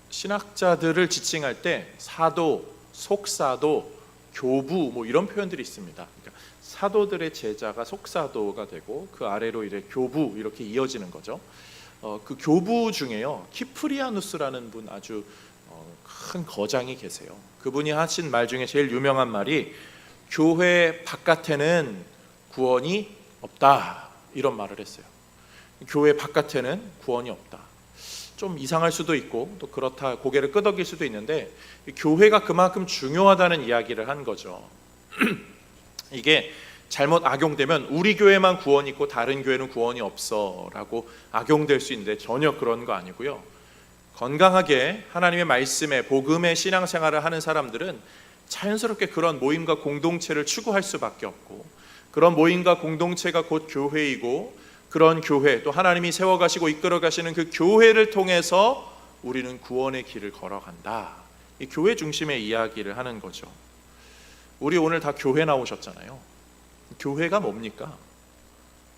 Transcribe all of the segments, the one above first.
신학자들을 지칭할 때 사도, 속사도, 교부 뭐 이런 표현들이 있습니다. 그러니까 사도들의 제자가 속사도가 되고 그 아래로 이제 교부 이렇게 이어지는 거죠. 그 교부 중에요 키프리아누스라는 분 아주 큰 거장이 계세요. 그분이 하신 말 중에 제일 유명한 말이 교회 바깥에는 구원이 없다 이런 말을 했어요. 교회 바깥에는 구원이 없다. 좀 이상할 수도 있고 또 그렇다 고개를 끄덕일 수도 있는데 교회가 그만큼 중요하다는 이야기를 한 거죠. 이게 잘못 악용되면 우리 교회만 구원이 있고 다른 교회는 구원이 없어 라고 악용될 수 있는데 전혀 그런 거 아니고요. 건강하게 하나님의 말씀에 복음의 신앙생활을 하는 사람들은 자연스럽게 그런 모임과 공동체를 추구할 수밖에 없고 그런 모임과 공동체가 곧 교회이고 그런 교회 또 하나님이 세워가시고 이끌어가시는 그 교회를 통해서 우리는 구원의 길을 걸어간다. 이 교회 중심의 이야기를 하는 거죠. 우리 오늘 다 교회 나오셨잖아요. 교회가 뭡니까?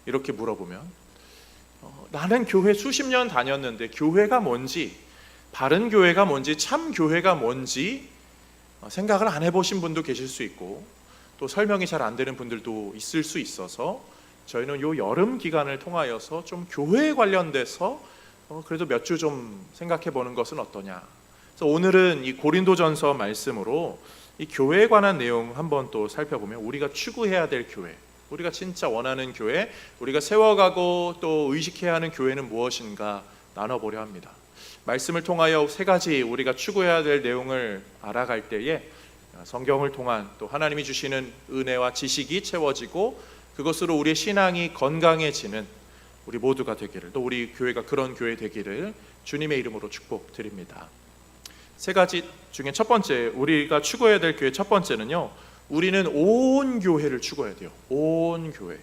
이렇게 물어보면 나는 교회 수십 년 다녔는데 교회가 뭔지 바른 교회가 뭔지 참 교회가 뭔지 생각을 안 해보신 분도 계실 수 있고 또 설명이 잘 안 되는 분들도 있을 수 있어서 저희는 요 여름 기간을 통하여서 좀 교회에 관련돼서 그래도 몇 주 좀 생각해 보는 것은 어떠냐. 그래서 오늘은 이 고린도전서 말씀으로 이 교회에 관한 내용 한번 또 살펴보면 우리가 추구해야 될 교회, 우리가 진짜 원하는 교회, 우리가 세워가고 또 의식해야 하는 교회는 무엇인가 나눠보려 합니다. 말씀을 통하여 세 가지 우리가 추구해야 될 내용을 알아갈 때에 성경을 통한 또 하나님이 주시는 은혜와 지식이 채워지고 그것으로 우리의 신앙이 건강해지는 우리 모두가 되기를, 또 우리 교회가 그런 교회 되기를 주님의 이름으로 축복드립니다. 세 가지 중에 첫 번째, 우리가 추구해야 될 교회 첫 번째는요, 우리는 온 교회를 추구해야 돼요. 온 교회.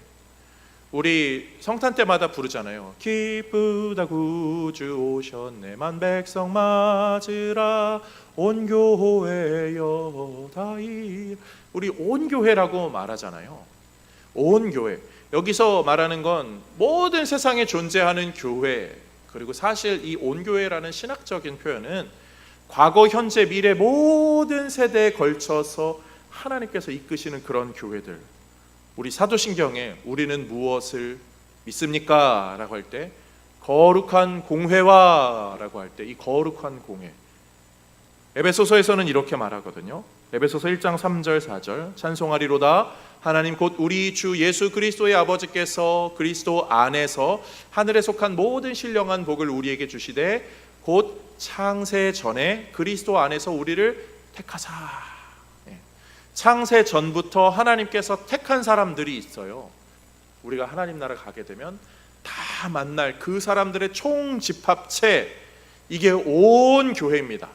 우리 성탄 때마다 부르잖아요. 기쁘다 구주 오셨네 만 백성 맞으라 온 교회여 다이. 우리 온 교회라고 말하잖아요. 온 교회. 여기서 말하는 건 모든 세상에 존재하는 교회, 그리고 사실 이 온 교회라는 신학적인 표현은 과거, 현재, 미래 모든 세대에 걸쳐서 하나님께서 이끄시는 그런 교회들. 우리 사도신경에 우리는 무엇을 믿습니까? 라고 할 때 거룩한 공회와 라고 할 때 이 거룩한 공회, 에베소서에서는 이렇게 말하거든요. 에베소서 1장 3절 4절 찬송하리로다 하나님 곧 우리 주 예수 그리스도의 아버지께서 그리스도 안에서 하늘에 속한 모든 신령한 복을 우리에게 주시되 곧 창세 전에 그리스도 안에서 우리를 택하사. 창세 전부터 하나님께서 택한 사람들이 있어요. 우리가 하나님 나라 가게 되면 다 만날 그 사람들의 총집합체, 이게 온 교회입니다.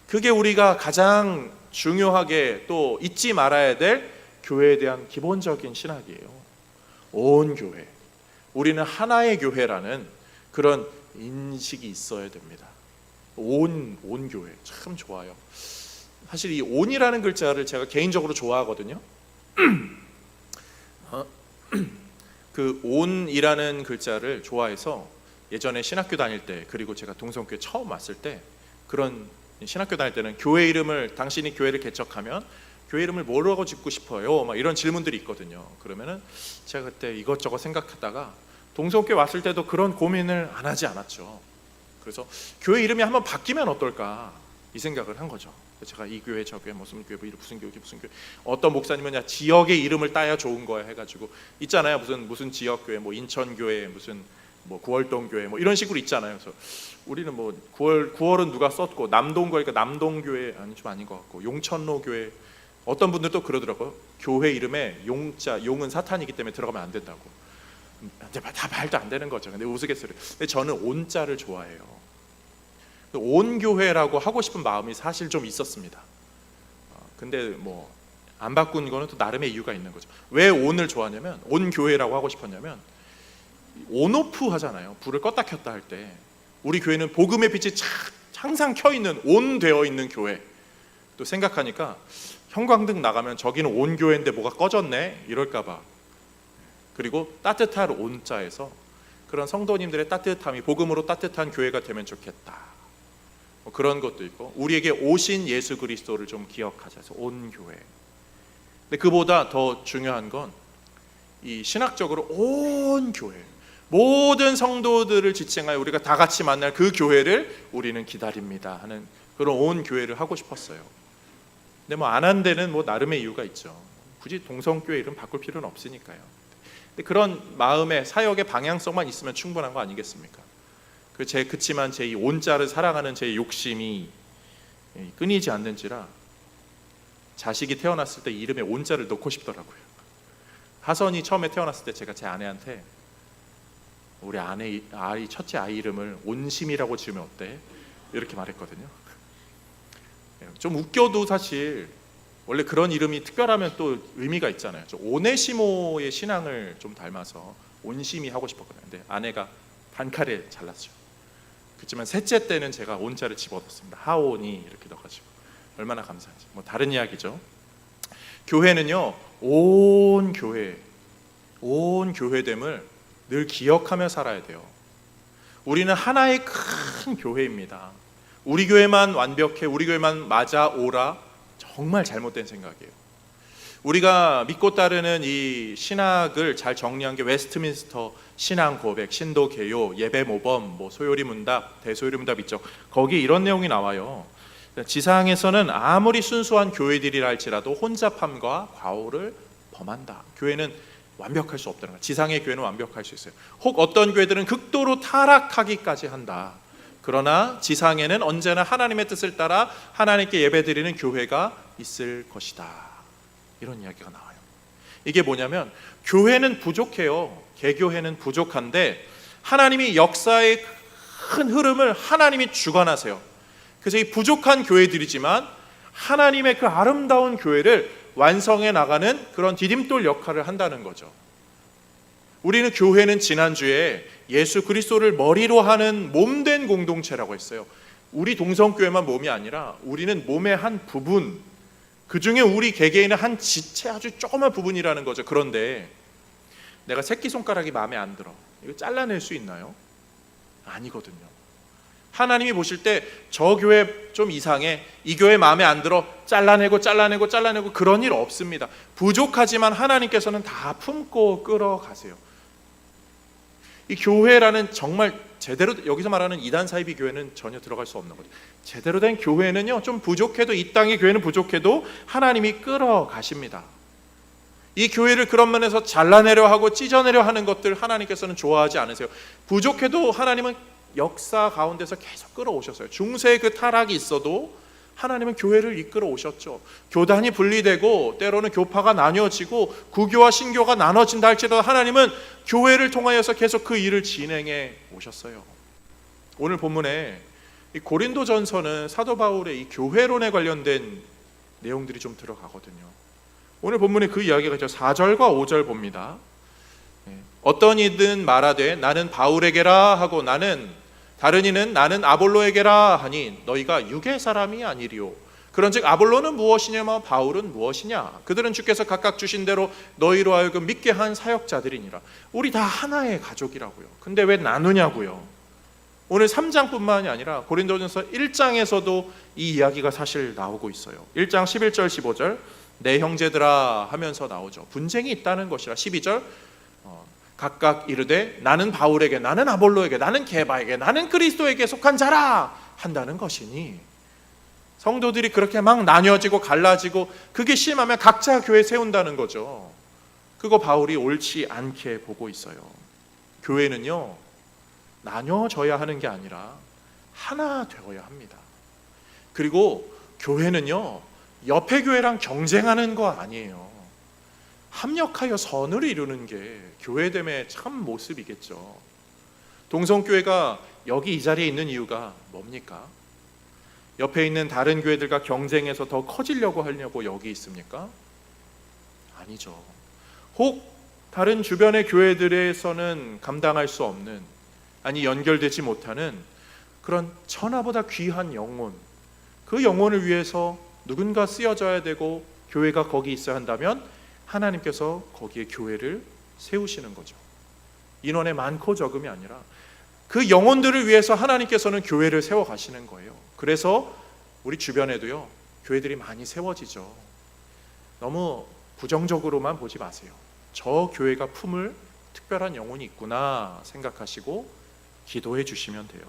그게 우리가 가장 중요하게 또 잊지 말아야 될 교회에 대한 기본적인 신학이에요. 온 교회. 우리는 하나의 교회라는 그런 인식이 있어야 됩니다. 온 교회 참 좋아요. 사실 이 온이라는 글자를 제가 개인적으로 좋아하거든요. 그 온이라는 글자를 좋아해서 예전에 신학교 다닐 때, 그리고 제가 동성교회 처음 왔을 때, 그런 신학교 다닐 때는 교회 이름을, 당신이 교회를 개척하면 교회 이름을 뭐라고 짓고 싶어요? 막 이런 질문들이 있거든요. 그러면은 제가 그때 이것저것 생각하다가 동성교회 왔을 때도 그런 고민을 안 하지 않았죠. 그래서 교회 이름이 한번 바뀌면 어떨까 이 생각을 한 거죠. 제가 이 교회 저 교회 무슨 교회 무슨 교회 무슨 교회, 어떤 목사님은 야 지역의 이름을 따야 좋은 거야 해가지고 있잖아요. 무슨 지역 교회, 뭐 인천 교회, 무슨 뭐 구월동 교회, 뭐 이런 식으로 있잖아요. 그래서 우리는 뭐 구월은 누가 썼고 남동 거니까 남동 교회 아니 좀 아닌 것 같고 용천로 교회. 어떤 분들도 그러더라고요. 교회 이름에 용자, 용은 사탄이기 때문에 들어가면 안 된다고. 근데 다 말도 안 되는 거죠. 근데 우스갯소리. 근데 저는 온자를 좋아해요. 온 교회라고 하고 싶은 마음이 사실 좀 있었습니다. 근데 뭐 안 바꾼 거는 또 나름의 이유가 있는 거죠. 왜 온을 좋아하냐면, 온 교회라고 하고 싶었냐면, 온오프 하잖아요. 불을 껐다 켰다 할 때 우리 교회는 복음의 빛이 항상 켜 있는, 온 되어 있는 교회. 또 생각하니까 형광등 나가면 저기는 온 교회인데 뭐가 꺼졌네 이럴까봐. 그리고 따뜻할 온자에서 그런 성도님들의 따뜻함이 복음으로 따뜻한 교회가 되면 좋겠다. 뭐 그런 것도 있고, 우리에게 오신 예수 그리스도를 좀 기억하자 해서 온 교회. 근데 그보다 더 중요한 건 이 신학적으로 온 교회, 모든 성도들을 지칭하여 우리가 다 같이 만날 그 교회를 우리는 기다립니다 하는 그런 온 교회를 하고 싶었어요. 근데 뭐 안 한 데는 뭐 나름의 이유가 있죠. 굳이 동성교회 이름 바꿀 필요는 없으니까요. 근데 그런 마음의 사역의 방향성만 있으면 충분한 거 아니겠습니까? 그치만 제 이 온자를 사랑하는 제 욕심이 끊이지 않는지라 자식이 태어났을 때 이름에 온자를 넣고 싶더라고요. 하선이 처음에 태어났을 때 제가 제 아내한테 우리 아이 첫째 아이 이름을 온심이라고 지으면 어때? 이렇게 말했거든요. 좀 웃겨도 사실 원래 그런 이름이 특별하면 또 의미가 있잖아요. 오네시모의 신앙을 좀 닮아서 온심이 하고 싶었거든요. 근데 아내가 단칼에 잘랐죠. 그렇지만 셋째 때는 제가 온자를 집어넣었습니다. 하온이 이렇게 넣어가지고 얼마나 감사한지. 뭐 다른 이야기죠. 교회는요, 온 교회됨을 늘 기억하며 살아야 돼요. 우리는 하나의 큰 교회입니다. 우리 교회만 완벽해, 우리 교회만 맞아 오라, 정말 잘못된 생각이에요. 우리가 믿고 따르는 이 신학을 잘 정리한 게 웨스트민스터 신앙 고백, 신도 개요, 예배 모범, 뭐 소요리 문답, 대소요리 문답 있죠. 거기에 이런 내용이 나와요. 지상에서는 아무리 순수한 교회들이라 할지라도 혼잡함과 과오를 범한다. 교회는 완벽할 수 없다는 거예요. 지상의 교회는 완벽할 수 있어요. 혹 어떤 교회들은 극도로 타락하기까지 한다. 그러나 지상에는 언제나 하나님의 뜻을 따라 하나님께 예배드리는 교회가 있을 것이다. 이런 이야기가 나와요. 이게 뭐냐면 교회는 부족해요. 개교회는 부족한데 하나님이 역사의 큰 흐름을 하나님이 주관하세요. 그래서 이 부족한 교회들이지만 하나님의 그 아름다운 교회를 완성해 나가는 그런 디딤돌 역할을 한다는 거죠. 우리는 교회는 지난주에 예수 그리스도를 머리로 하는 몸된 공동체라고 했어요. 우리 동성교회만 몸이 아니라 우리는 몸의 한 부분, 그 중에 우리 개개인의 한 지체 아주 조그만 부분이라는 거죠. 그런데 내가 새끼손가락이 마음에 안 들어, 이거 잘라낼 수 있나요? 아니거든요. 하나님이 보실 때 저 교회 좀 이상해, 이 교회 마음에 안 들어, 잘라내고 그런 일 없습니다. 부족하지만 하나님께서는 다 품고 끌어가세요. 이 교회라는 정말 제대로, 여기서 말하는 이단 사이비 교회는 전혀 들어갈 수 없는 거죠. 제대로 된 교회는요, 좀 부족해도, 이 땅의 교회는 부족해도 하나님이 끌어가십니다. 이 교회를 그런 면에서 잘라내려 하고 찢어내려 하는 것들 하나님께서는 좋아하지 않으세요. 부족해도 하나님은 역사 가운데서 계속 끌어오셨어요. 중세의 그 타락이 있어도 하나님은 교회를 이끌어 오셨죠. 교단이 분리되고 때로는 교파가 나뉘어지고 구교와 신교가 나눠진다 할지라도 하나님은 교회를 통하여서 계속 그 일을 진행해 오셨어요. 오늘 본문에 이 고린도전서는 사도 바울의 이 교회론에 관련된 내용들이 좀 들어가거든요. 오늘 본문에 그 이야기가 있죠. 4절과 5절 봅니다. 어떤 이든 말하되 나는 바울에게라 하고 다른 이는 나는 아볼로에게라 하니 너희가 육의 사람이 아니리요. 그런즉 아볼로는 무엇이냐며 바울은 무엇이냐. 그들은 주께서 각각 주신 대로 너희로 하여금 믿게 한 사역자들이니라. 우리 다 하나의 가족이라고요. 근데 왜 나누냐고요. 오늘 3장뿐만이 아니라 고린도전서 1장에서도 이 이야기가 사실 나오고 있어요. 1장 11절 15절 내 형제들아 하면서 나오죠. 분쟁이 있다는 것이라. 12절 각각 이르되 나는 바울에게, 나는 아볼로에게, 나는 게바에게, 나는 그리스도에게 속한 자라 한다는 것이니, 성도들이 그렇게 막 나뉘어지고 갈라지고 그게 심하면 각자 교회 세운다는 거죠. 그거 바울이 옳지 않게 보고 있어요. 교회는요, 나뉘어져야 하는 게 아니라 하나 되어야 합니다. 그리고 교회는요, 옆에 교회랑 경쟁하는 거 아니에요. 합력하여 선을 이루는 게 교회됨의 참 모습이겠죠. 동성교회가 여기 이 자리에 있는 이유가 뭡니까? 옆에 있는 다른 교회들과 경쟁해서 더 커지려고 하려고 여기 있습니까? 아니죠. 혹 다른 주변의 교회들에서는 감당할 수 없는, 아니 연결되지 못하는 그런 천하보다 귀한 영혼, 그 영혼을 위해서 누군가 쓰여져야 되고 교회가 거기 있어야 한다면 하나님께서 거기에 교회를 세우시는 거죠. 인원의 많고 적음이 아니라 그 영혼들을 위해서 하나님께서는 교회를 세워가시는 거예요. 그래서 우리 주변에도요, 교회들이 많이 세워지죠. 너무 부정적으로만 보지 마세요. 저 교회가 품을 특별한 영혼이 있구나 생각하시고 기도해 주시면 돼요.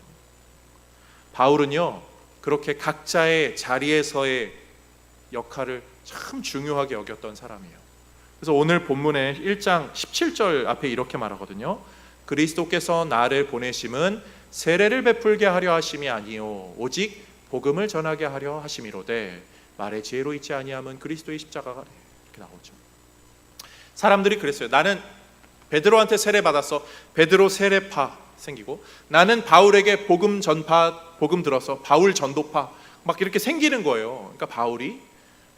바울은요, 그렇게 각자의 자리에서의 역할을 참 중요하게 여겼던 사람이에요. 그래서 오늘 본문의 1장 17절 앞에 이렇게 말하거든요. 그리스도께서 나를 보내심은 세례를 베풀게 하려 하심이 아니요 오직 복음을 전하게 하려 하심이로되 말의 지혜로 있지 아니함은 그리스도의 십자가가, 이렇게 나오죠. 사람들이 그랬어요. 나는 베드로한테 세례 받았어. 베드로 세례파 생기고, 나는 바울에게 복음 전파, 복음 들어서 바울 전도파 막 이렇게 생기는 거예요. 그러니까 바울이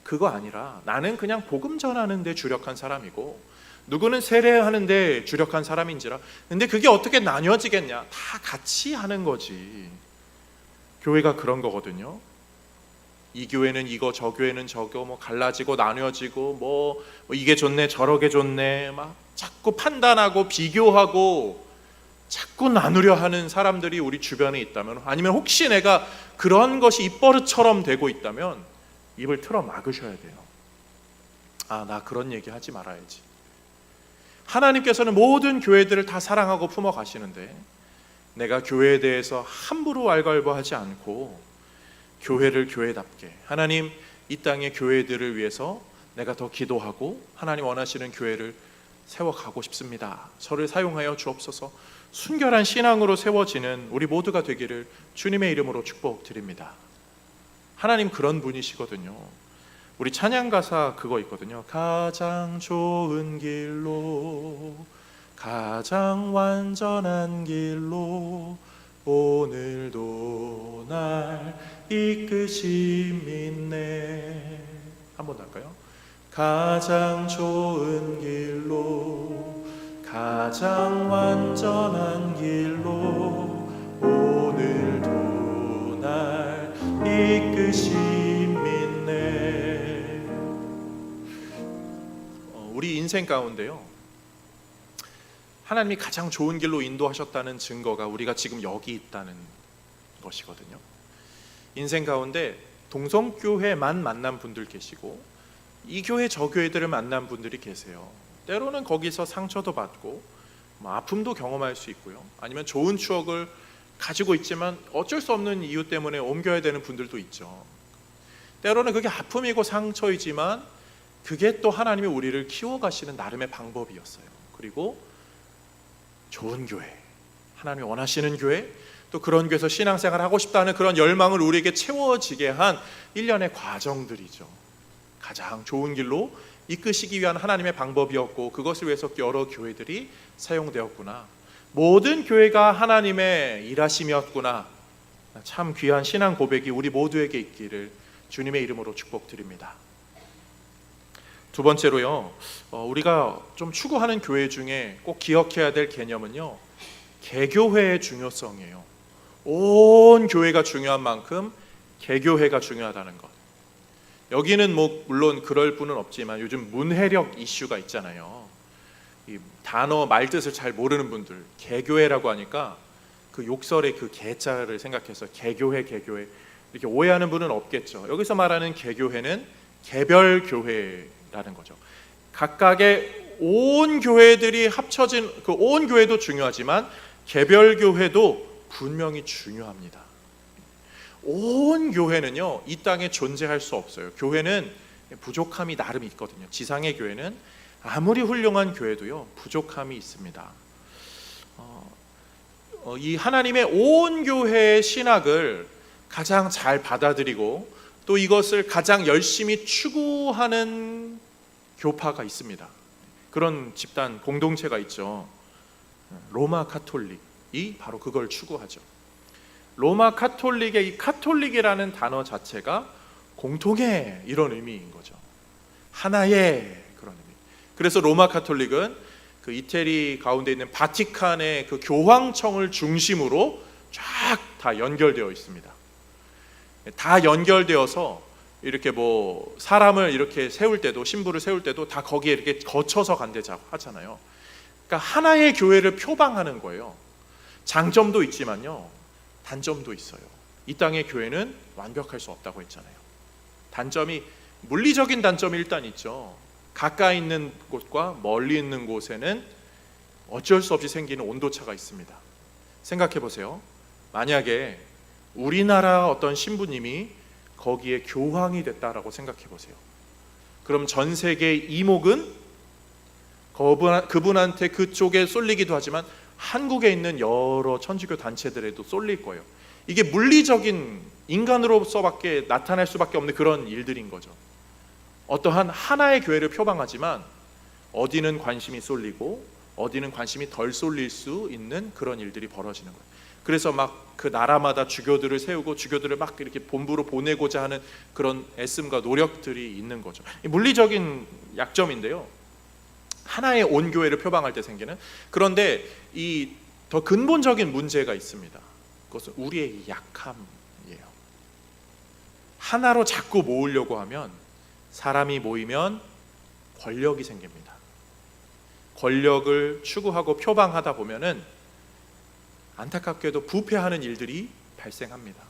그거 아니라 나는 그냥 복음 전하는 데 주력한 사람이고, 누구는 세례하는 데 주력한 사람인지라. 근데 그게 어떻게 나뉘어지겠냐? 다 같이 하는 거지. 교회가 그런 거거든요. 이 교회는 이거, 저 교회는 저거, 뭐 갈라지고 나뉘어지고, 뭐 이게 좋네 저러게 좋네 막 자꾸 판단하고 비교하고 자꾸 나누려 하는 사람들이 우리 주변에 있다면, 아니면 혹시 내가 그런 것이 입버릇처럼 되고 있다면 입을 틀어 막으셔야 돼요. 아, 나 그런 얘기 하지 말아야지. 하나님께서는 모든 교회들을 다 사랑하고 품어 가시는데, 내가 교회에 대해서 함부로 왈가왈부하지 않고 교회를 교회답게, 하나님 이 땅의 교회들을 위해서 내가 더 기도하고 하나님 원하시는 교회를 세워가고 싶습니다. 저를 사용하여 주옵소서. 순결한 신앙으로 세워지는 우리 모두가 되기를 주님의 이름으로 축복드립니다. 하나님 그런 분이시거든요. 우리 찬양 가사 그거 있거든요. 가장 좋은 길로, 가장 완전한 길로 오늘도 날 이끄심 있네. 한 번 더 할까요? 가장 좋은 길로, 가장 완전한 길로 오늘도 날 이끄심 있네. 우리 인생 가운데요, 하나님이 가장 좋은 길로 인도하셨다는 증거가 우리가 지금 여기 있다는 것이거든요. 인생 가운데 동성교회만 만난 분들 계시고, 이 교회 저 교회들을 만난 분들이 계세요. 때로는 거기서 상처도 받고 아픔도 경험할 수 있고요, 아니면 좋은 추억을 가지고 있지만 어쩔 수 없는 이유 때문에 옮겨야 되는 분들도 있죠. 때로는 그게 아픔이고 상처이지만 그게 또 하나님이 우리를 키워가시는 나름의 방법이었어요. 그리고 좋은 교회, 하나님이 원하시는 교회, 또 그런 교회에서 신앙생활 하고 싶다는 그런 열망을 우리에게 채워지게 한 일련의 과정들이죠. 가장 좋은 길로 이끄시기 위한 하나님의 방법이었고, 그것을 위해서 여러 교회들이 사용되었구나. 모든 교회가 하나님의 일하심이었구나. 참 귀한 신앙 고백이 우리 모두에게 있기를 주님의 이름으로 축복드립니다. 두 번째로요, 우리가 좀 추구하는 교회 중에 꼭 기억해야 될 개념은요, 개교회의 중요성이에요. 온 교회가 중요한 만큼 개교회가 중요하다는 것. 여기는 뭐 물론 그럴 분은 없지만 요즘 문해력 이슈가 있잖아요. 이 단어 말뜻을 잘 모르는 분들, 개교회라고 하니까 그 욕설의 그 개자를 생각해서 개교회 이렇게 오해하는 분은 없겠죠. 여기서 말하는 개교회는 개별 교회라는 거죠. 각각의 온 교회들이 합쳐진 그 온 교회도 중요하지만 개별 교회도 분명히 중요합니다. 온 교회는요, 이 땅에 존재할 수 없어요. 교회는 부족함이 나름 있거든요. 지상의 교회는 아무리 훌륭한 교회도요, 부족함이 있습니다. 이 하나님의 온 교회의 신학을 가장 잘 받아들이고 또 이것을 가장 열심히 추구하는 교파가 있습니다. 그런 집단 공동체가 있죠. 로마 카톨릭이 바로 그걸 추구하죠. 로마 카톨릭의 이 카톨릭이라는 단어 자체가 공통의 이런 의미인 거죠. 하나의 그런 의미. 그래서 로마 카톨릭은 그 이태리 가운데 있는 바티칸의 그 교황청을 중심으로 쫙 다 연결되어 있습니다. 다 연결되어서 이렇게 뭐 사람을 이렇게 세울 때도, 신부를 세울 때도 다 거기에 이렇게 거쳐서 간대자고 하잖아요. 그러니까 하나의 교회를 표방하는 거예요. 장점도 있지만요, 단점도 있어요. 이 땅의 교회는 완벽할 수 없다고 했잖아요. 단점이, 물리적인 단점이 일단 있죠. 가까이 있는 곳과 멀리 있는 곳에는 어쩔 수 없이 생기는 온도차가 있습니다. 생각해 보세요. 만약에 우리나라 어떤 신부님이 거기에 교황이 됐다라고 생각해 보세요. 그럼 전 세계 이목은 그분한테 그쪽에 쏠리기도 하지만 한국에 있는 여러 천주교 단체들에도 쏠릴 거예요. 이게 물리적인 인간으로서밖에 나타날 수밖에 없는 그런 일들인 거죠. 어떠한 하나의 교회를 표방하지만 어디는 관심이 쏠리고 어디는 관심이 덜 쏠릴 수 있는 그런 일들이 벌어지는 거예요. 그래서 막 그 나라마다 주교들을 세우고 주교들을 막 이렇게 본부로 보내고자 하는 그런 애씀과 노력들이 있는 거죠. 물리적인 약점인데요, 하나의 온교회를 표방할 때 생기는. 그런데 이 더 근본적인 문제가 있습니다. 그것은 우리의 약함이에요. 하나로 자꾸 모으려고 하면, 사람이 모이면 권력이 생깁니다. 권력을 추구하고 표방하다 보면은 안타깝게도 부패하는 일들이 발생합니다.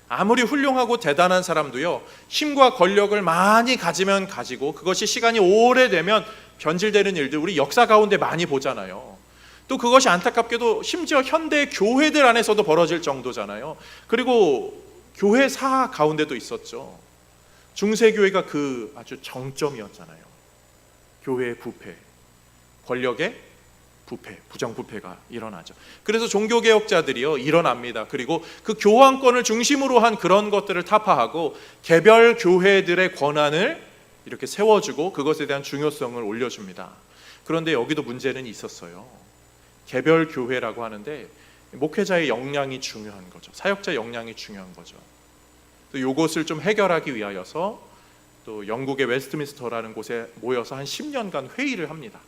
아무리 훌륭하고 대단한 사람도요, 힘과 권력을 많이 가지면 가지고 그것이 시간이 오래되면 변질되는 일들 우리 역사 가운데 많이 보잖아요. 또 그것이 안타깝게도 심지어 현대 교회들 안에서도 벌어질 정도잖아요. 그리고 교회사 가운데도 있었죠. 중세교회가 그 아주 정점이었잖아요. 교회의 부패, 권력의 부패, 부정부패가 일어나죠. 그래서 종교개혁자들이요 일어납니다. 그리고 그 교황권을 중심으로 한 그런 것들을 타파하고 개별 교회들의 권한을 이렇게 세워주고 그것에 대한 중요성을 올려줍니다. 그런데 여기도 문제는 있었어요. 개별 교회라고 하는데 목회자의 역량이 중요한 거죠. 사역자 역량이 중요한 거죠. 또 이것을 좀 해결하기 위하여서 또 영국의 웨스트민스터라는 곳에 모여서 한 10년간 회의를 합니다.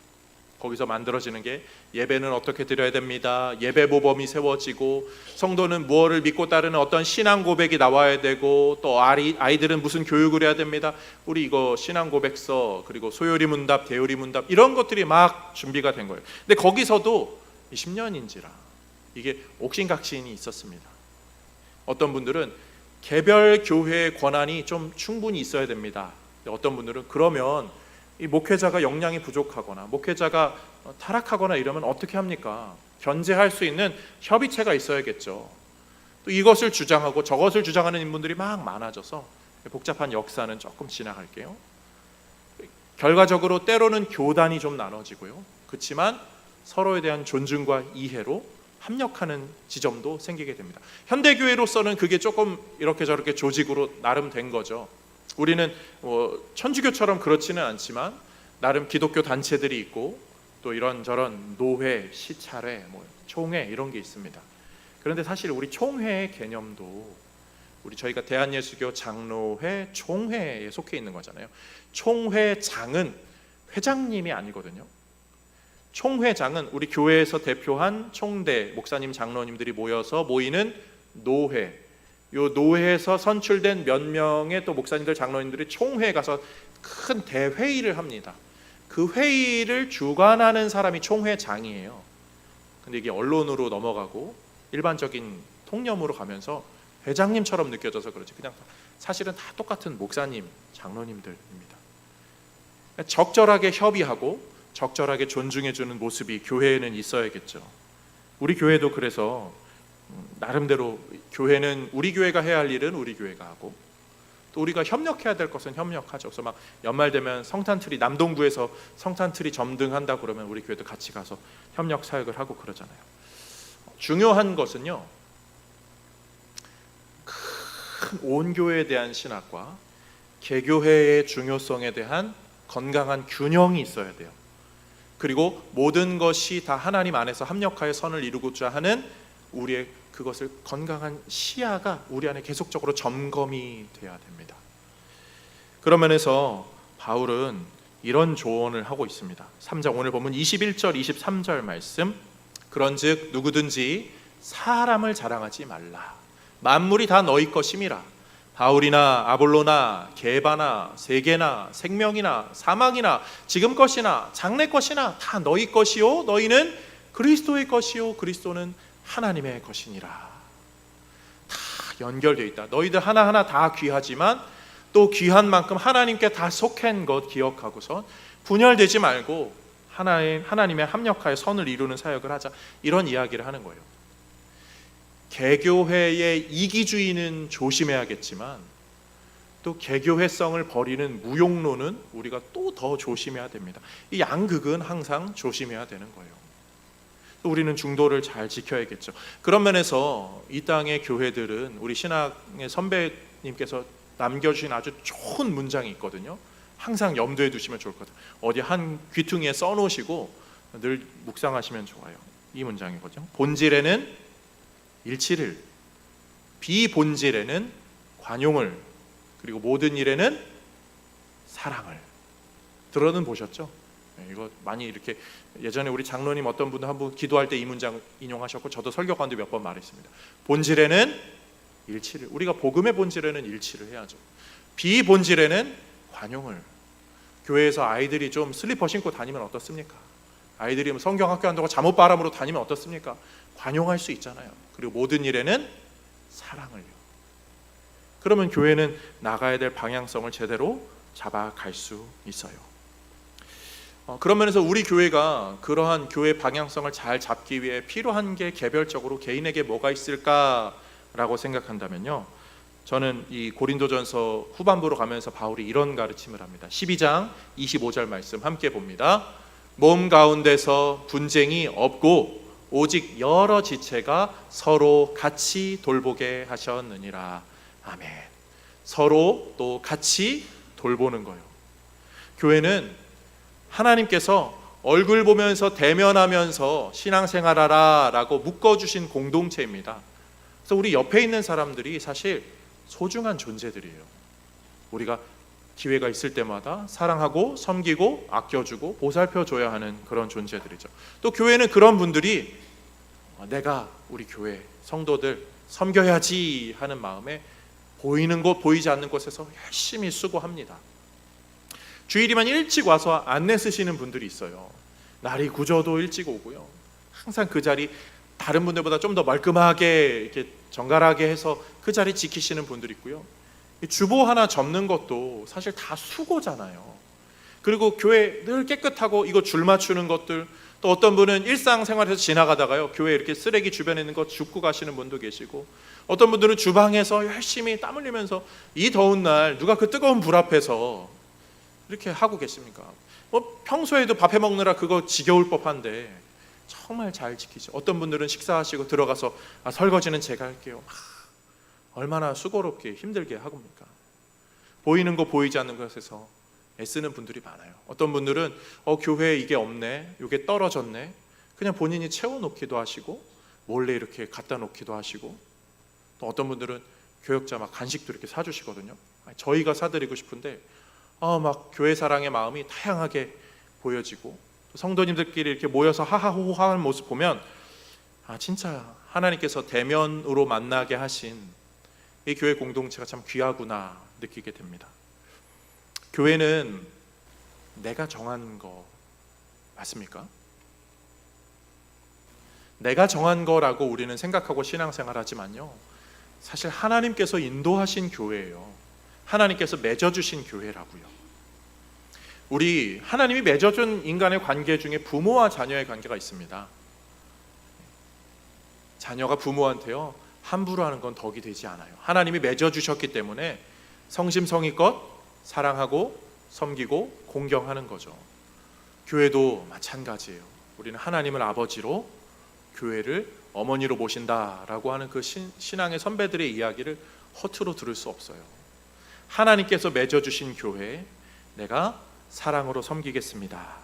거기서 만들어지는 게, 예배는 어떻게 드려야 됩니다, 예배 모범이 세워지고 성도는 무엇을 믿고 따르는 어떤 신앙 고백이 나와야 되고, 또 아이들은 무슨 교육을 해야 됩니다, 우리 이거 신앙 고백서, 그리고 소요리 문답, 대요리 문답, 이런 것들이 막 준비가 된 거예요. 근데 거기서도 10년인지라 이게 옥신각신이 있었습니다. 어떤 분들은 개별 교회의 권한이 좀 충분히 있어야 됩니다. 어떤 분들은 그러면 이 목회자가 역량이 부족하거나 목회자가 타락하거나 이러면 어떻게 합니까? 견제할 수 있는 협의체가 있어야겠죠. 또 이것을 주장하고 저것을 주장하는 인물들이 막 많아져서 복잡한 역사는 조금 지나갈게요. 결과적으로 때로는 교단이 좀 나눠지고요. 그렇지만 서로에 대한 존중과 이해로 합력하는 지점도 생기게 됩니다. 현대교회로서는 그게 조금 이렇게 저렇게 조직으로 나름 된 거죠. 우리는 천주교처럼 그렇지는 않지만 나름 기독교 단체들이 있고 또 이런저런 노회, 시찰회, 총회 이런 게 있습니다. 그런데 사실 우리 총회의 개념도 저희가 대한예수교 장로회 총회에 속해 있는 거잖아요. 총회장은 회장님이 아니거든요. 총회장은 우리 교회에서 대표한 총대 목사님 장로님들이 모여서 모이는 노회, 요 노회에서 선출된 몇 명의 또 목사님들 장로님들이 총회에 가서 큰 대회의를 합니다. 그 회의를 주관하는 사람이 총회장이에요. 근데 이게 언론으로 넘어가고 일반적인 통념으로 가면서 회장님처럼 느껴져서 그렇지 그냥 사실은 다 똑같은 목사님 장로님들입니다. 적절하게 협의하고 적절하게 존중해주는 모습이 교회에는 있어야겠죠. 우리 교회도 그래서 나름대로 교회는 우리 교회가 해야 할 일은 우리 교회가 하고 또 우리가 협력해야 될 것은 협력하죠. 그래서 막 연말 되면 성탄트리 남동구에서 성탄트리 점등한다 그러면 우리 교회도 같이 가서 협력 사역을 하고 그러잖아요. 중요한 것은요, 큰 온교회에 대한 신학과 개교회의 중요성에 대한 건강한 균형이 있어야 돼요. 그리고 모든 것이 다 하나님 안에서 합력하여 선을 이루고자 하는 우리의 그것을 건강한 시야가 우리 안에 계속적으로 점검이 돼야 됩니다. 그런 면에서 바울은 이런 조언을 하고 있습니다. 3장 오늘 보면 21절 23절 말씀, 그런즉 누구든지 사람을 자랑하지 말라. 만물이 다 너희 것임이라. 바울이나 아볼로나 게바나 세계나 생명이나 사망이나 지금 것이나 장래 것이나 다 너희 것이요 너희는 그리스도의 것이요 그리스도는 하나님의 것이니라. 다 연결되어 있다. 너희들 하나하나 다 귀하지만 또 귀한 만큼 하나님께 다 속한 것 기억하고서 분열되지 말고 하나님의 합력하여 선을 이루는 사역을 하자, 이런 이야기를 하는 거예요. 개교회의 이기주의는 조심해야겠지만 또 개교회성을 버리는 무용론은 우리가 또 더 조심해야 됩니다. 이 양극은 항상 조심해야 되는 거예요. 또 우리는 중도를 잘 지켜야겠죠. 그런 면에서 이 땅의 교회들은 우리 신학의 선배님께서 남겨주신 아주 좋은 문장이 있거든요. 항상 염두에 두시면 좋을 것 같아요. 어디 한 귀퉁이에 써놓으시고 늘 묵상하시면 좋아요. 이 문장이거든요. 본질에는 일치를, 비본질에는 관용을, 그리고 모든 일에는 사랑을. 들어는 보셨죠? 이거 많이 이렇게, 예전에 우리 장로님 어떤 분도 한번 기도할 때 이 문장 인용하셨고 저도 설교 가운데 몇 번 말했습니다. 본질에는 일치를, 우리가 복음의 본질에는 일치를 해야죠. 비본질에는 관용을. 교회에서 아이들이 좀 슬리퍼 신고 다니면 어떻습니까? 아이들이 성경학교 한다고 잠옷바람으로 다니면 어떻습니까? 관용할 수 있잖아요. 그리고 모든 일에는 사랑을요. 그러면 교회는 나가야 될 방향성을 제대로 잡아갈 수 있어요. 그런 면에서 우리 교회가 그러한 교회 방향성을 잘 잡기 위해 필요한 게 개별적으로 개인에게 뭐가 있을까라고 생각한다면요, 저는 이 고린도전서 후반부로 가면서 바울이 이런 가르침을 합니다. 12장 25절 말씀 함께 봅니다. 몸 가운데서 분쟁이 없고 오직 여러 지체가 서로 같이 돌보게 하셨느니라. 아멘. 서로 또 같이 돌보는 거예요. 교회는 하나님께서 얼굴 보면서 대면하면서 신앙생활하라 라고 묶어주신 공동체입니다. 그래서 우리 옆에 있는 사람들이 사실 소중한 존재들이에요. 우리가 기회가 있을 때마다 사랑하고 섬기고 아껴주고 보살펴줘야 하는 그런 존재들이죠. 또 교회는 그런 분들이 내가 우리 교회 성도들 섬겨야지 하는 마음에 보이는 곳 보이지 않는 곳에서 열심히 수고합니다. 주일이면 일찍 와서 안내 쓰시는 분들이 있어요. 날이 굳어도 일찍 오고요. 항상 그 자리 다른 분들보다 좀 더 말끔하게 이렇게 정갈하게 해서 그 자리 지키시는 분들이 있고요. 주보 하나 접는 것도 사실 다 수고잖아요. 그리고 교회 늘 깨끗하고 이거 줄 맞추는 것들, 또 어떤 분은 일상생활에서 지나가다가요, 교회 이렇게 쓰레기 주변에 있는 거 줍고 가시는 분도 계시고, 어떤 분들은 주방에서 열심히 땀 흘리면서 이 더운 날 누가 그 뜨거운 불 앞에서 이렇게 하고 계십니까? 평소에도 밥 해 먹느라 그거 지겨울 법한데 정말 잘 지키죠. 어떤 분들은 식사하시고 들어가서 설거지는 제가 할게요. 얼마나 수고롭게 힘들게 하고입니까? 보이는 거 보이지 않는 것에서 애쓰는 분들이 많아요. 어떤 분들은 교회에 이게 없네, 이게 떨어졌네, 그냥 본인이 채워놓기도 하시고 몰래 이렇게 갖다 놓기도 하시고, 또 어떤 분들은 교역자 막 간식도 이렇게 사주시거든요. 저희가 사드리고 싶은데 막 교회 사랑의 마음이 다양하게 보여지고, 성도님들끼리 이렇게 모여서 하하호호 하는 모습 보면 진짜 하나님께서 대면으로 만나게 하신 이 교회 공동체가 참 귀하구나 느끼게 됩니다. 교회는 내가 정한 거 맞습니까? 내가 정한 거라고 우리는 생각하고 신앙생활하지만요, 사실 하나님께서 인도하신 교회예요. 하나님께서 맺어주신 교회라고요. 우리 하나님이 맺어준 인간의 관계 중에 부모와 자녀의 관계가 있습니다. 자녀가 부모한테요 함부로 하는 건 덕이 되지 않아요. 하나님이 맺어주셨기 때문에 성심성의껏 사랑하고 섬기고 공경하는 거죠. 교회도 마찬가지예요. 우리는 하나님을 아버지로, 교회를 어머니로 모신다라고 하는 그 신앙의 선배들의 이야기를 허투루 들을 수 없어요. 하나님께서 맺어주신 교회, 내가 사랑으로 섬기겠습니다.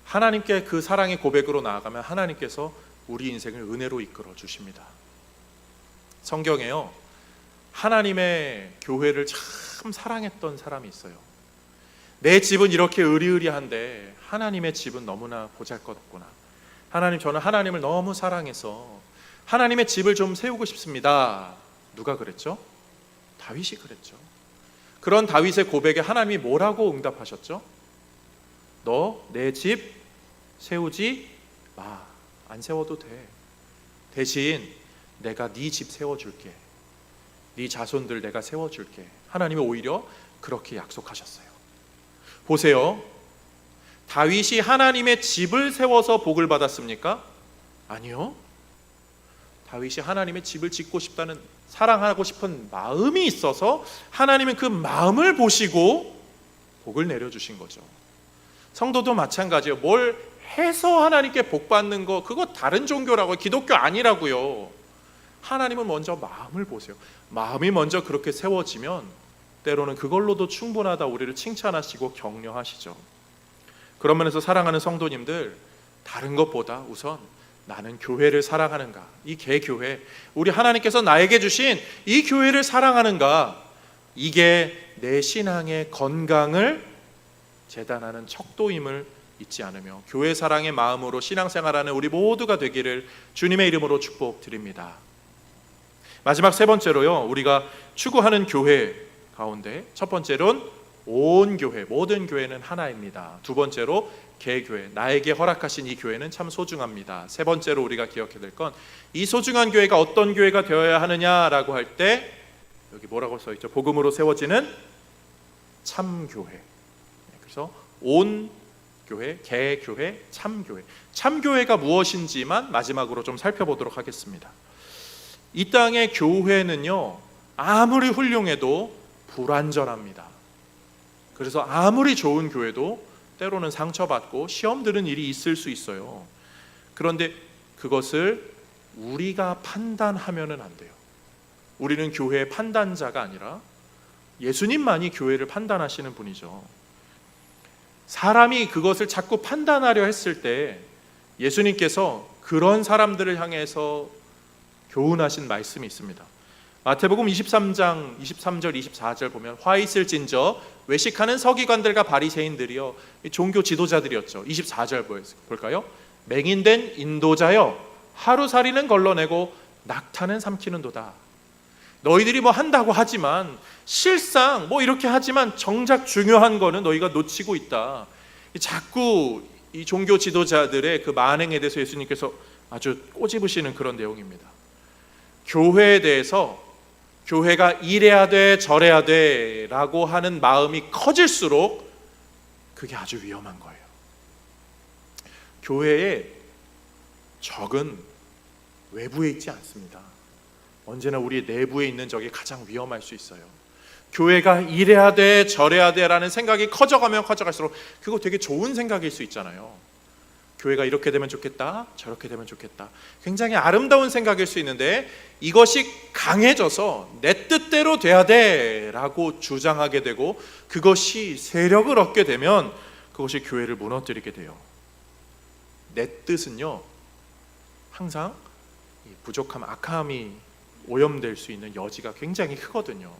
하나님께 그 사랑의 고백으로 나아가면 하나님께서 우리 인생을 은혜로 이끌어 주십니다. 성경에요, 하나님의 교회를 참 사랑했던 사람이 있어요. 내 집은 이렇게 의리의리한데 하나님의 집은 너무나 보잘것없구나. 하나님, 저는 하나님을 너무 사랑해서 하나님의 집을 좀 세우고 싶습니다. 누가 그랬죠? 다윗이 그랬죠. 그런 다윗의 고백에 하나님이 뭐라고 응답하셨죠? 너 내 집 세우지 마. 안 세워도 돼. 대신 내가 네 집 세워줄게 네 자손들 내가 세워줄게. 하나님이 오히려 그렇게 약속하셨어요. 보세요. 다윗이 하나님의 집을 세워서 복을 받았습니까? 아니요. 다윗이 하나님의 집을 짓고 싶다는, 사랑하고 싶은 마음이 있어서 하나님은 그 마음을 보시고 복을 내려주신 거죠. 성도도 마찬가지예요. 뭘 해서 하나님께 복 받는 거, 그거 다른 종교라고요. 기독교 아니라고요. 하나님은 먼저 마음을 보세요. 마음이 먼저 그렇게 세워지면 때로는 그걸로도 충분하다 우리를 칭찬하시고 격려하시죠. 그런 면에서 사랑하는 성도님들, 다른 것보다 우선 나는 교회를 사랑하는가, 이 개교회, 우리 하나님께서 나에게 주신 이 교회를 사랑하는가, 이게 내 신앙의 건강을 재단하는 척도임을 잊지 않으며 교회 사랑의 마음으로 신앙생활하는 우리 모두가 되기를 주님의 이름으로 축복드립니다. 마지막 세 번째로요, 우리가 추구하는 교회 가운데 첫 번째로는 온 교회, 모든 교회는 하나입니다. 두 번째로 개교회, 나에게 허락하신 이 교회는 참 소중합니다. 세 번째로 우리가 기억해야 될 건, 이 소중한 교회가 어떤 교회가 되어야 하느냐라고 할 때 여기 뭐라고 써 있죠? 복음으로 세워지는 참교회. 그래서 온 교회, 개교회, 참교회. 참교회가 무엇인지만 마지막으로 좀 살펴보도록 하겠습니다. 이 땅의 교회는요, 아무리 훌륭해도 불완전합니다. 그래서 아무리 좋은 교회도 때로는 상처받고 시험 드는 일이 있을 수 있어요. 그런데 그것을 우리가 판단하면은 안 돼요. 우리는 교회의 판단자가 아니라 예수님만이 교회를 판단하시는 분이죠. 사람이 그것을 자꾸 판단하려 했을 때 예수님께서 그런 사람들을 향해서 교훈하신 말씀이 있습니다. 마태복음 23장 23절 24절 보면, 화 있을진저 외식하는 서기관들과 바리새인들이여, 종교 지도자들이었죠. 24절 볼까요? 맹인된 인도자여, 하루살이는 걸러내고 낙타는 삼키는도다. 너희들이 뭐 한다고 하지만 실상 뭐 이렇게 하지만 정작 중요한 거는 너희가 놓치고 있다. 자꾸 이 종교 지도자들의 그 만행에 대해서 예수님께서 아주 꼬집으시는 그런 내용입니다. 교회에 대해서 교회가 이래야 돼 저래야 돼 라고 하는 마음이 커질수록 그게 아주 위험한 거예요. 교회의 적은 외부에 있지 않습니다. 언제나 우리 내부에 있는 적이 가장 위험할 수 있어요. 교회가 이래야 돼 저래야 돼 라는 생각이 커져가면 커져갈수록 그거 되게 좋은 생각일 수 있잖아요. 교회가 이렇게 되면 좋겠다, 저렇게 되면 좋겠다, 굉장히 아름다운 생각일 수 있는데 이것이 강해져서 내 뜻대로 돼야 돼 라고 주장하게 되고 그것이 세력을 얻게 되면 그것이 교회를 무너뜨리게 돼요. 내 뜻은요, 항상 부족함, 악함이 오염될 수 있는 여지가 굉장히 크거든요.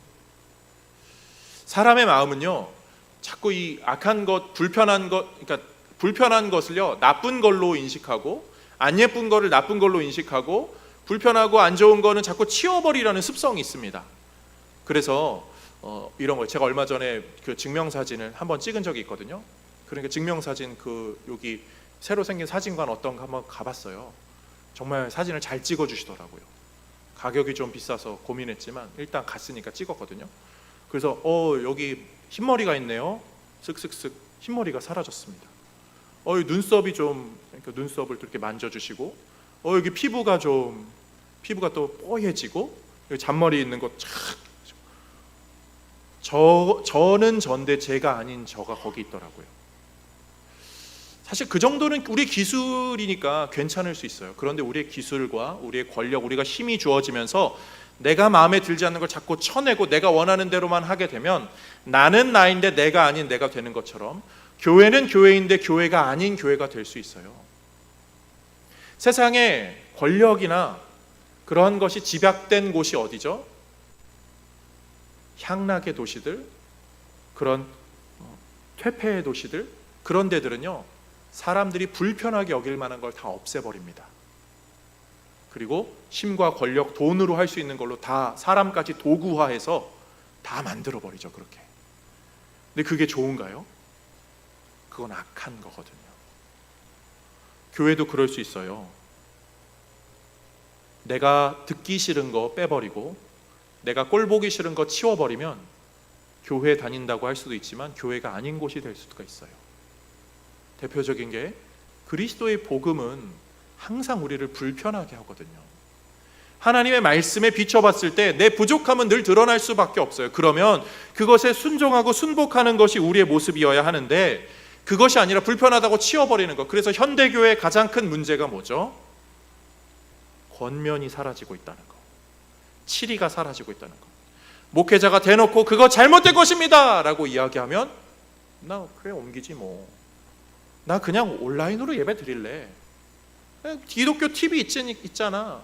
사람의 마음은요, 자꾸 이 악한 것, 불편한 것, 그러니까 불편한 것을요 나쁜 걸로 인식하고, 안 예쁜 거를 나쁜 걸로 인식하고, 불편하고 안 좋은 거는 자꾸 치워버리라는 습성이 있습니다. 그래서 이런 거, 제가 얼마 전에 그 증명사진을 한번 찍은 적이 있거든요. 그러니까 증명사진 그 여기 새로 생긴 사진관 어떤 거 한번 가봤어요. 정말 사진을 잘 찍어주시더라고요. 가격이 좀 비싸서 고민했지만 일단 갔으니까 찍었거든요. 그래서 여기 흰머리가 있네요. 쓱쓱쓱 흰머리가 사라졌습니다. 눈썹이 좀, 그러니까 눈썹을 이렇게 만져주시고, 여기 피부가 또 뽀얘지고, 여기 잔머리 있는 거 착. 저는 전데 제가 아닌 저가 거기 있더라고요. 사실 그 정도는 우리 기술이니까 괜찮을 수 있어요. 그런데 우리의 기술과 우리의 권력, 우리가 힘이 주어지면서 내가 마음에 들지 않는 걸 자꾸 쳐내고 내가 원하는 대로만 하게 되면 나는 나인데 내가 아닌 내가 되는 것처럼 교회는 교회인데 교회가 아닌 교회가 될 수 있어요. 세상에 권력이나 그러한 것이 집약된 곳이 어디죠? 향락의 도시들, 그런 퇴폐의 도시들, 그런 데들은요 사람들이 불편하게 여길 만한 걸 다 없애버립니다. 그리고 힘과 권력, 돈으로 할 수 있는 걸로 다 사람까지 도구화해서 다 만들어버리죠. 그렇게. 근데 그게 좋은가요? 그건 악한 거거든요. 교회도 그럴 수 있어요. 내가 듣기 싫은 거 빼버리고 내가 꼴 보기 싫은 거 치워버리면 교회 다닌다고 할 수도 있지만 교회가 아닌 곳이 될 수가 있어요. 대표적인 게 그리스도의 복음은 항상 우리를 불편하게 하거든요. 하나님의 말씀에 비춰봤을 때 내 부족함은 늘 드러날 수밖에 없어요. 그러면 그것에 순종하고 순복하는 것이 우리의 모습이어야 하는데 그것이 아니라 불편하다고 치워버리는 것. 그래서 현대교회의 가장 큰 문제가 뭐죠? 권면이 사라지고 있다는 것, 치리가 사라지고 있다는 것. 목회자가 대놓고 그거 잘못된 것입니다 라고 이야기하면 나 교회 옮기지 뭐, 나 그냥 온라인으로 예배 드릴래, 기독교 TV 있잖아,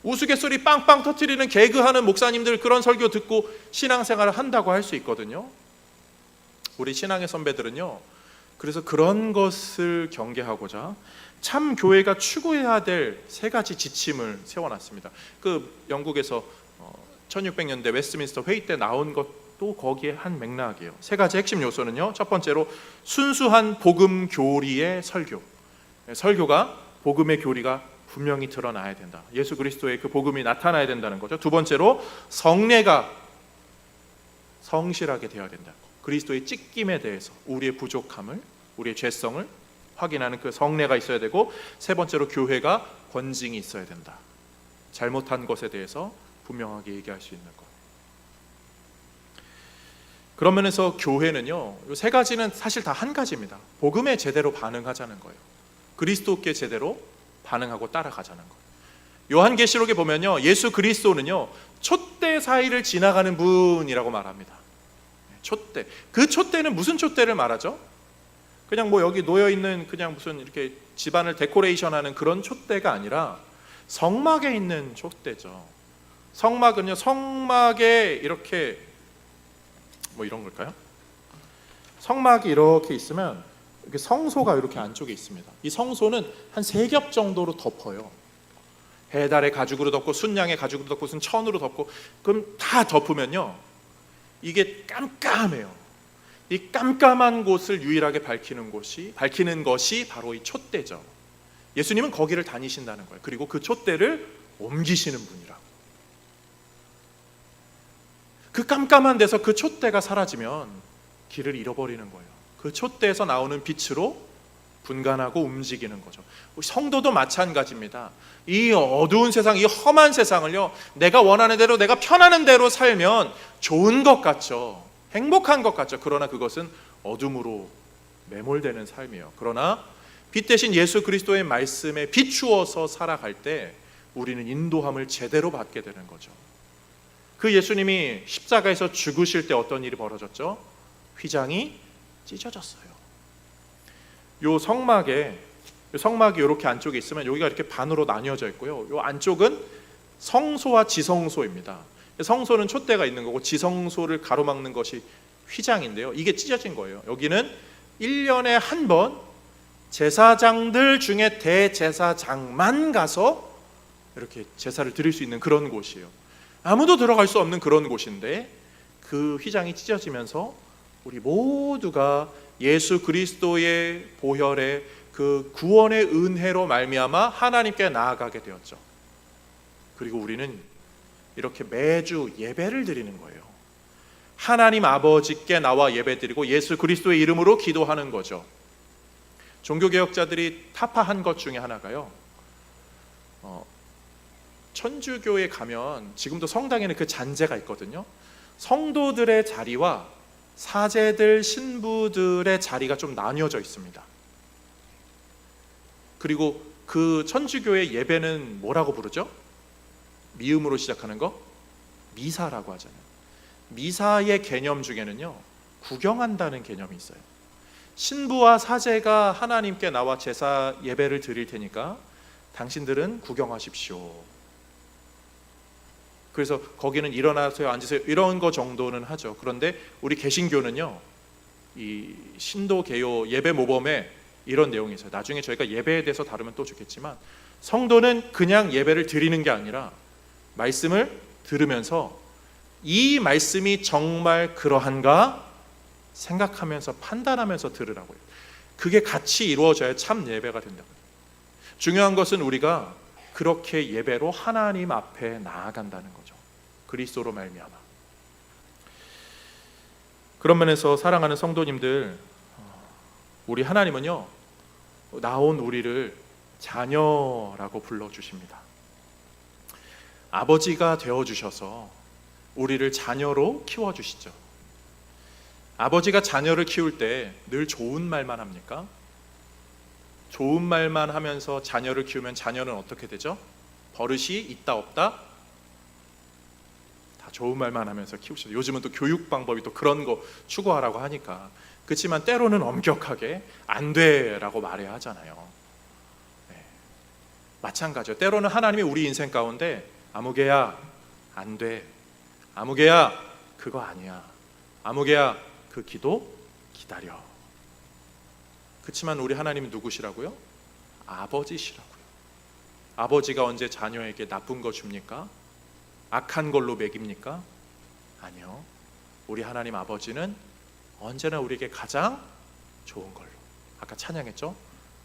우스갯소리 빵빵 터뜨리는 개그하는 목사님들 그런 설교 듣고 신앙생활을 한다고 할 수 있거든요. 우리 신앙의 선배들은요, 그래서 그런 것을 경계하고자 참 교회가 추구해야 될 세 가지 지침을 세워놨습니다. 그 영국에서 1600년대 웨스트민스터 회의 때 나온 것도 거기에 한 맥락이에요. 세 가지 핵심 요소는요, 첫 번째로 순수한 복음 교리의 설교. 설교가 복음의 교리가 분명히 드러나야 된다. 예수 그리스도의 그 복음이 나타나야 된다는 거죠. 두 번째로 성례가 성실하게 되어야 된다. 그리스도의 찢김에 대해서 우리의 부족함을, 우리의 죄성을 확인하는 그 성례가 있어야 되고, 세 번째로 교회가 권징이 있어야 된다. 잘못한 것에 대해서 분명하게 얘기할 수 있는 것. 그런 면에서 교회는요, 이 세 가지는 사실 다 한 가지입니다. 복음에 제대로 반응하자는 거예요. 그리스도께 제대로 반응하고 따라가자는 거예요. 요한계시록에 보면요, 예수 그리스도는요 촛대 사이를 지나가는 분이라고 말합니다. 촛대. 그 촛대는 무슨 촛대를 말하죠? 그냥 뭐 여기 놓여 있는 그냥 무슨 이렇게 집안을 데코레이션하는 그런 촛대가 아니라 성막에 있는 촛대죠. 성막은요, 성막에 이렇게 뭐 이런 걸까요? 성막이 이렇게 있으면 이렇게 성소가 이렇게 안쪽에 있습니다. 이 성소는 한 3겹 정도로 덮어요. 해달의 가죽으로 덮고 순양의 가죽으로 덮고 무슨 천으로 덮고, 그럼 다 덮으면요 이게 깜깜해요. 이 깜깜한 곳을 유일하게 밝히는 것이 바로 이 촛대죠. 예수님은 거기를 다니신다는 거예요. 그리고 그 촛대를 옮기시는 분이라고. 그 깜깜한 데서 그 촛대가 사라지면 길을 잃어버리는 거예요. 그 촛대에서 나오는 빛으로 분간하고 움직이는 거죠. 성도도 마찬가지입니다. 이 어두운 세상, 이 험한 세상을요, 내가 원하는 대로, 내가 편하는 대로 살면 좋은 것 같죠. 행복한 것 같죠. 그러나 그것은 어둠으로 매몰되는 삶이에요. 그러나 빛 대신 예수 그리스도의 말씀에 비추어서 살아갈 때 우리는 인도함을 제대로 받게 되는 거죠. 그 예수님이 십자가에서 죽으실 때 어떤 일이 벌어졌죠? 휘장이 찢어졌어요. 요 성막이 이렇게 안쪽에 있으면 여기가 이렇게 반으로 나뉘어져 있고요. 요 안쪽은 성소와 지성소입니다. 성소는 촛대가 있는 거고 지성소를 가로막는 것이 휘장인데요. 이게 찢어진 거예요. 여기는 1년에 한 번 제사장들 중에 대제사장만 가서 이렇게 제사를 드릴 수 있는 그런 곳이에요. 아무도 들어갈 수 없는 그런 곳인데, 그 휘장이 찢어지면서 우리 모두가 예수 그리스도의 보혈의 그 구원의 은혜로 말미암아 하나님께 나아가게 되었죠. 그리고 우리는 이렇게 매주 예배를 드리는 거예요. 하나님 아버지께 나와 예배드리고 예수 그리스도의 이름으로 기도하는 거죠. 종교개혁자들이 타파한 것 중에 하나가요, 천주교에 가면 지금도 성당에는 그 잔재가 있거든요. 성도들의 자리와 사제들, 신부들의 자리가 좀 나뉘어져 있습니다. 그리고 그 천주교의 예배는 뭐라고 부르죠? 미음으로 시작하는 거? 미사라고 하잖아요. 미사의 개념 중에는요, 구경한다는 개념이 있어요. 신부와 사제가 하나님께 나와 제사 예배를 드릴 테니까 당신들은 구경하십시오. 그래서 거기는 일어나세요, 앉으세요, 이런 거 정도는 하죠. 그런데 우리 개신교는요, 이 신도 개요 예배 모범에 이런 내용이 있어요. 나중에 저희가 예배에 대해서 다루면 또 좋겠지만, 성도는 그냥 예배를 드리는 게 아니라 말씀을 들으면서 이 말씀이 정말 그러한가 생각하면서 판단하면서 들으라고요. 그게 같이 이루어져야 참 예배가 된다고요. 중요한 것은 우리가 그렇게 예배로 하나님 앞에 나아간다는 거죠. 그리스도로 말미암아. 그런 면에서 사랑하는 성도님들, 우리 하나님은요, 나온 우리를 자녀라고 불러주십니다. 아버지가 되어주셔서 우리를 자녀로 키워주시죠. 아버지가 자녀를 키울 때 늘 좋은 말만 합니까? 좋은 말만 하면서 자녀를 키우면 자녀는 어떻게 되죠? 버릇이 있다 없다? 다 좋은 말만 하면서 키우시죠. 요즘은 또 교육 방법이 또 그런 거 추구하라고 하니까. 그렇지만 때로는 엄격하게 안 돼라고 말해야 하잖아요. 네. 마찬가지요. 때로는 하나님이 우리 인생 가운데 아무개야 안 돼, 아무개야 그거 아니야, 아무개야 그 기도 기다려. 그렇지만 우리 하나님이 누구시라고요? 아버지시라고요. 아버지가 언제 자녀에게 나쁜 거 줍니까? 악한 걸로 먹입니까? 아니요. 우리 하나님 아버지는 언제나 우리에게 가장 좋은 걸로, 아까 찬양했죠?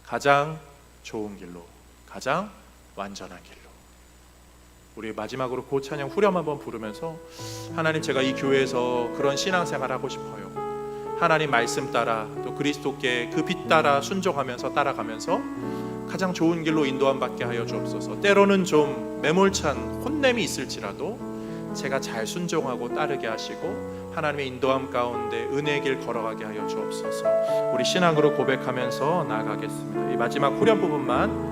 가장 좋은 길로, 가장 완전한 길로. 우리 마지막으로 그 찬양 후렴 한번 부르면서, 하나님, 제가 이 교회에서 그런 신앙생활 하고 싶어요. 하나님 말씀 따라, 또 그리스도께 그 빛 따라 순종하면서 따라가면서 가장 좋은 길로 인도함 받게 하여 주옵소서. 때로는 좀 매몰찬 혼냄이 있을지라도 제가 잘 순종하고 따르게 하시고 하나님의 인도함 가운데 은혜의 길 걸어가게 하여 주옵소서. 우리 신앙으로 고백하면서 나아가겠습니다. 이 마지막 후렴 부분만